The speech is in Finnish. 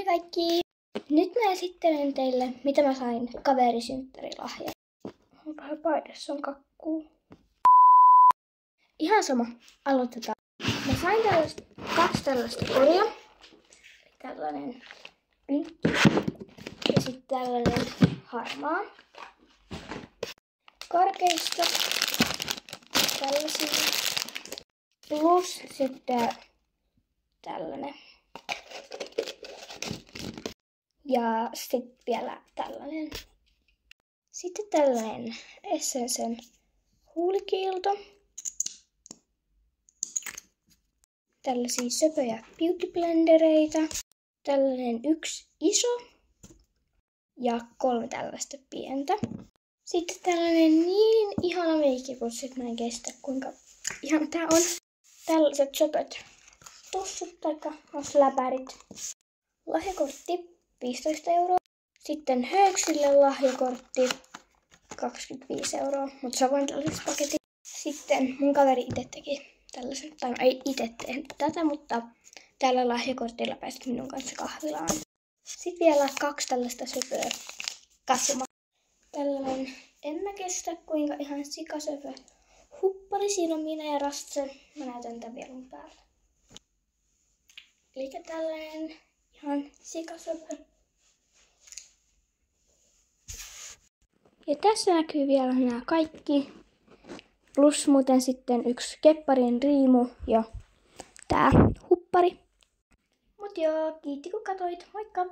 Moi kaikki! Nyt mä esittelen teille, mitä mä sain kaverisynttärilahjaa. Onkohan paidassa on kakkuu? Ihan sama. Aloitetaan. Mä sain kaksi tällaista koria. Tällainen pinkki ja sitten tällainen harmaa. Karkeista tällaisia. Plus sitten tällainen. Ja sitten vielä tällainen. Sitten tällainen Essensen huulikiilto. Tällaisia söpöjä beauty blendereitä. Tällainen yksi iso. Ja 3 tällaista pientä. Sitten tällainen niin ihana meikkipussi, että mä en kestä kuinka ihana tää on. Tällaiset söpöt pussut taikka läpärit. Lahjakortti 15 €. Sitten Hööksille lahjakortti 25 €, mutta se on vain tällaisessa paketissa. Sitten mun kaveri itse teki tällaisen, tai ei itse tehnyt tätä, mutta tällä lahjakortilla pääsit minun kanssa kahvilaan. Sitten vielä 2 tällaista söpöä katsomaan. Tällainen, en mä kestä kuinka ihan sikasöpö huppari. Siinä on minä ja Rastse. Mä näytän tämän vielä mun päällä. Eli tällainen ihan sikasöpö. Ja tässä näkyy vielä nämä kaikki. Plus muuten sitten yksi kepparin riimu ja tää huppari. Mut joo, kiitti kun katsoit. Moikka!